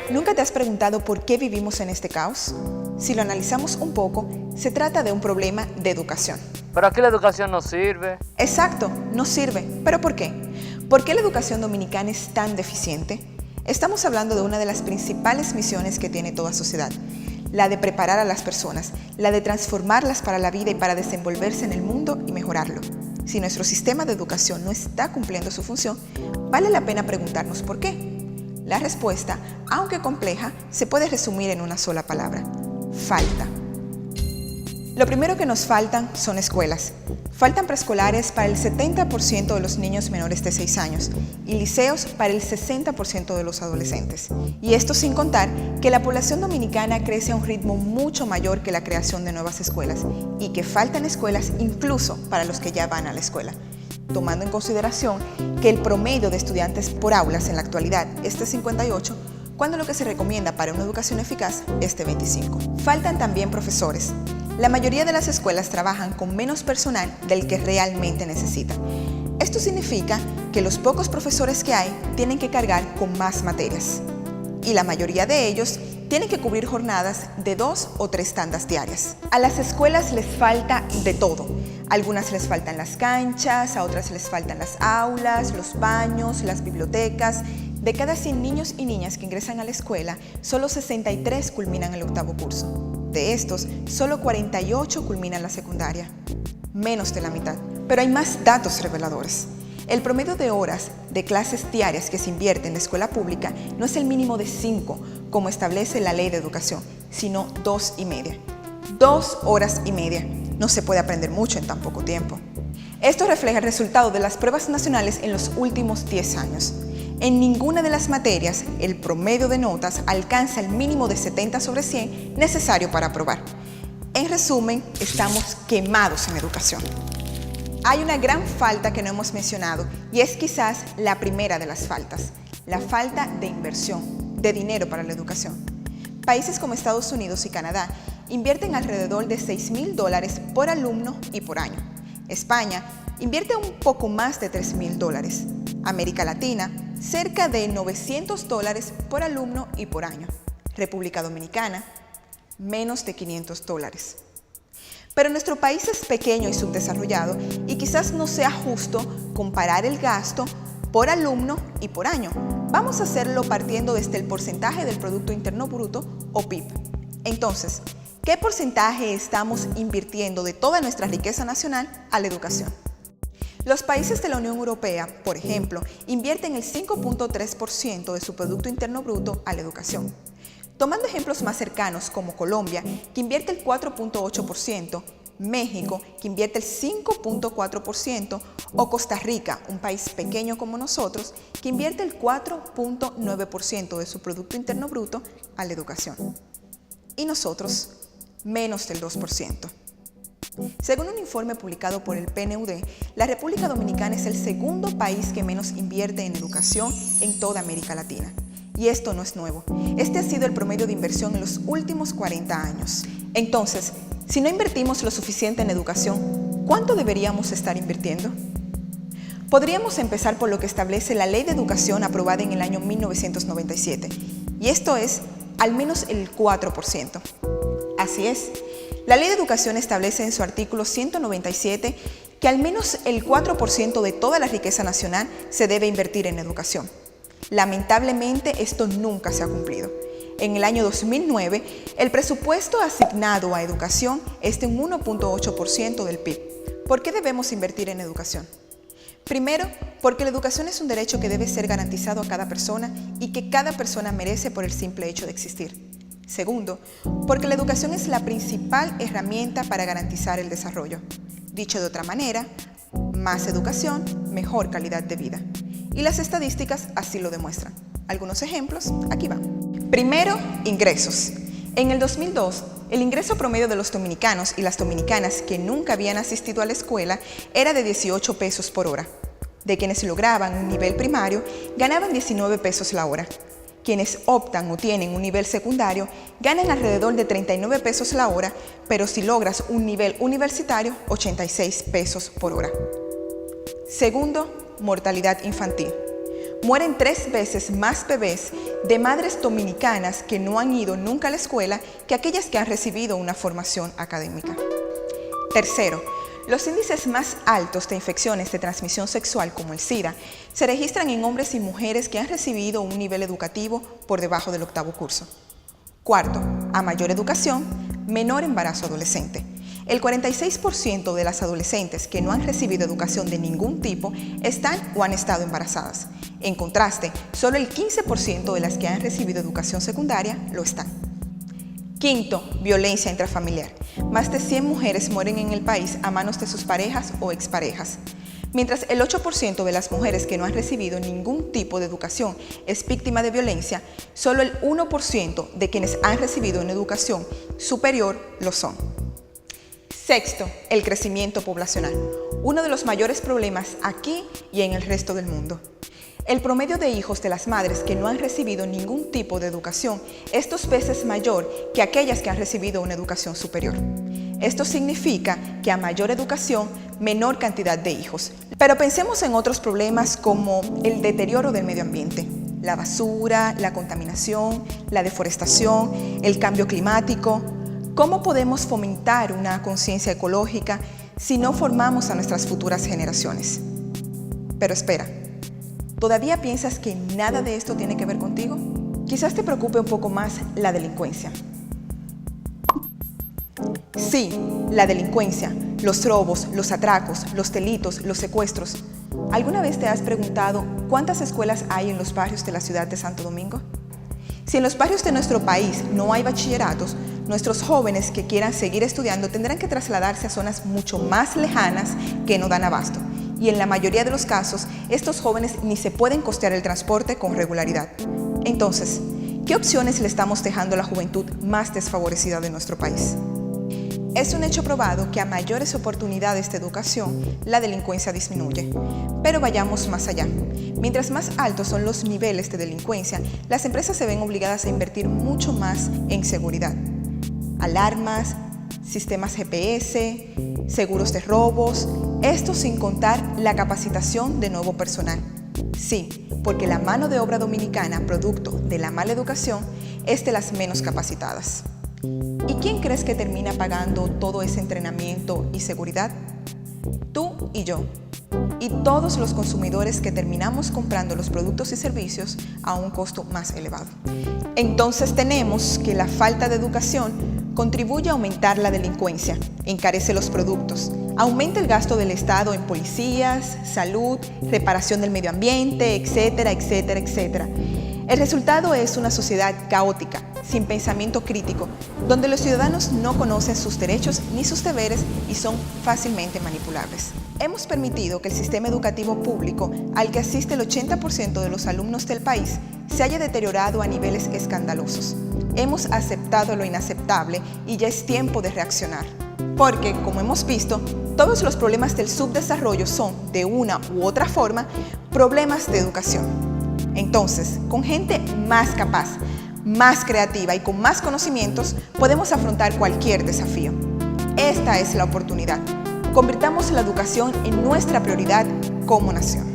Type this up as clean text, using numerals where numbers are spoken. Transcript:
¿Nunca te has preguntado por qué vivimos en este caos? Si lo analizamos un poco, se trata de un problema de educación. Pero aquí la educación no sirve. Exacto, no sirve. ¿Pero por qué? ¿Por qué la educación dominicana es tan deficiente? Estamos hablando de una de las principales misiones que tiene toda sociedad, la de preparar a las personas, la de transformarlas para la vida y para desenvolverse en el mundo y mejorarlo. Si nuestro sistema de educación no está cumpliendo su función, vale la pena preguntarnos por qué. La respuesta, aunque compleja, se puede resumir en una sola palabra: falta. Lo primero que nos faltan son escuelas. Faltan preescolares para el 70% de los niños menores de 6 años y liceos para el 60% de los adolescentes. Y esto sin contar que la población dominicana crece a un ritmo mucho mayor que la creación de nuevas escuelas y que faltan escuelas incluso para los que ya van a la escuela, tomando en consideración que el promedio de estudiantes por aulas en la actualidad es de 58, cuando lo que se recomienda para una educación eficaz es de 25. Faltan también profesores. La mayoría de las escuelas trabajan con menos personal del que realmente necesitan. Esto significa que los pocos profesores que hay tienen que cargar con más materias. Y la mayoría de ellos tienen que cubrir jornadas de 2 o 3 tandas diarias. A las escuelas les falta de todo. A algunas les faltan las canchas, a otras les faltan las aulas, los baños, las bibliotecas. De cada 100 niños y niñas que ingresan a la escuela, solo 63 culminan el 8º curso. De estos, solo 48 culminan la secundaria, menos de la mitad. Pero hay más datos reveladores. El promedio de horas de clases diarias que se invierte en la escuela pública no es el mínimo de 5, como establece la Ley de Educación, sino 2,5. 2 horas y media. No se puede aprender mucho en tan poco tiempo. Esto refleja el resultado de las pruebas nacionales en los últimos 10 años. En ninguna de las materias, el promedio de notas alcanza el mínimo de 70 sobre 100 necesario para aprobar. En resumen, estamos quemados en educación. Hay una gran falta que no hemos mencionado y es quizás la primera de las faltas: la falta de inversión, de dinero para la educación. Países como Estados Unidos y Canadá invierten alrededor de $6,000 por alumno y por año. España invierte un poco más de $3,000. América Latina, cerca de $900 por alumno y por año. República Dominicana, menos de $500. Pero nuestro país es pequeño y subdesarrollado y quizás no sea justo comparar el gasto por alumno y por año. Vamos a hacerlo partiendo desde el porcentaje del Producto Interno Bruto o PIB. Entonces, ¿qué porcentaje estamos invirtiendo de toda nuestra riqueza nacional a la educación? Los países de la Unión Europea, por ejemplo, invierten el 5,3% de su Producto Interno Bruto a la educación. Tomando ejemplos más cercanos como Colombia, que invierte el 4,8%, México, que invierte el 5,4%, o Costa Rica, un país pequeño como nosotros, que invierte el 4,9% de su Producto Interno Bruto a la educación. Y nosotros, menos del 2%. Según un informe publicado por el PNUD, la República Dominicana es el segundo país que menos invierte en educación en toda América Latina. Y esto no es nuevo. Este ha sido el promedio de inversión en los últimos 40 años. Entonces, si no invertimos lo suficiente en educación, ¿cuánto deberíamos estar invirtiendo? Podríamos empezar por lo que establece la Ley de Educación aprobada en el año 1997, y esto es al menos el 4%. Así es. La Ley de Educación establece en su artículo 197 que al menos el 4% de toda la riqueza nacional se debe invertir en educación. Lamentablemente, esto nunca se ha cumplido. En el año 2009, el presupuesto asignado a educación es de un 1,8% del PIB. ¿Por qué debemos invertir en educación? Primero, porque la educación es un derecho que debe ser garantizado a cada persona y que cada persona merece por el simple hecho de existir. Segundo, porque la educación es la principal herramienta para garantizar el desarrollo. Dicho de otra manera, más educación, mejor calidad de vida. Y las estadísticas así lo demuestran. Algunos ejemplos, aquí van. Primero, ingresos. En el 2002, el ingreso promedio de los dominicanos y las dominicanas que nunca habían asistido a la escuela era de 18 pesos por hora. De quienes lograban un nivel primario, ganaban 19 pesos la hora. Quienes optan o tienen un nivel secundario ganan alrededor de 39 pesos la hora, pero si logras un nivel universitario, 86 pesos por hora. Segundo, mortalidad infantil. Mueren 3 veces más bebés de madres dominicanas que no han ido nunca a la escuela que aquellas que han recibido una formación académica. Tercero, los índices más altos de infecciones de transmisión sexual como el SIDA se registran en hombres y mujeres que han recibido un nivel educativo por debajo del 8º curso. Cuarto, a mayor educación, menor embarazo adolescente. El 46% de las adolescentes que no han recibido educación de ningún tipo están o han estado embarazadas. En contraste, solo el 15% de las que han recibido educación secundaria lo están. Quinto, violencia intrafamiliar. Más de 100 mujeres mueren en el país a manos de sus parejas o exparejas. Mientras el 8% de las mujeres que no han recibido ningún tipo de educación es víctima de violencia, solo el 1% de quienes han recibido una educación superior lo son. Sexto, el crecimiento poblacional, uno de los mayores problemas aquí y en el resto del mundo. El promedio de hijos de las madres que no han recibido ningún tipo de educación es 2 veces mayor que aquellas que han recibido una educación superior. Esto significa que a mayor educación, menor cantidad de hijos. Pero pensemos en otros problemas como el deterioro del medio ambiente, la basura, la contaminación, la deforestación, el cambio climático. ¿Cómo podemos fomentar una conciencia ecológica si no formamos a nuestras futuras generaciones? Pero espera, ¿todavía piensas que nada de esto tiene que ver contigo? Quizás te preocupe un poco más la delincuencia. Sí, la delincuencia, los robos, los atracos, los delitos, los secuestros. ¿Alguna vez te has preguntado cuántas escuelas hay en los barrios de la ciudad de Santo Domingo? Si en los barrios de nuestro país no hay bachilleratos, nuestros jóvenes que quieran seguir estudiando tendrán que trasladarse a zonas mucho más lejanas que no dan abasto. Y en la mayoría de los casos, estos jóvenes ni se pueden costear el transporte con regularidad. Entonces, ¿qué opciones le estamos dejando a la juventud más desfavorecida de nuestro país? Es un hecho probado que a mayores oportunidades de educación, la delincuencia disminuye. Pero vayamos más allá. Mientras más altos son los niveles de delincuencia, las empresas se ven obligadas a invertir mucho más en seguridad. Alarmas, sistemas GPS, seguros de robos, esto sin contar la capacitación de nuevo personal. Sí, porque la mano de obra dominicana, producto de la mala educación, es de las menos capacitadas. ¿Y quién crees que termina pagando todo ese entrenamiento y seguridad? Tú y yo. Y todos los consumidores que terminamos comprando los productos y servicios a un costo más elevado. Entonces tenemos que la falta de educación contribuye a aumentar la delincuencia, encarece los productos, aumenta el gasto del Estado en policías, salud, reparación del medio ambiente, etcétera, etcétera, etcétera. El resultado es una sociedad caótica, sin pensamiento crítico, donde los ciudadanos no conocen sus derechos ni sus deberes y son fácilmente manipulables. Hemos permitido que el sistema educativo público, al que asiste el 80% de los alumnos del país, se haya deteriorado a niveles escandalosos. Hemos aceptado lo inaceptable y ya es tiempo de reaccionar. Porque, como hemos visto, todos los problemas del subdesarrollo son, de una u otra forma, problemas de educación. Entonces, con gente más capaz, más creativa y con más conocimientos, podemos afrontar cualquier desafío. Esta es la oportunidad. Convirtamos la educación en nuestra prioridad como nación.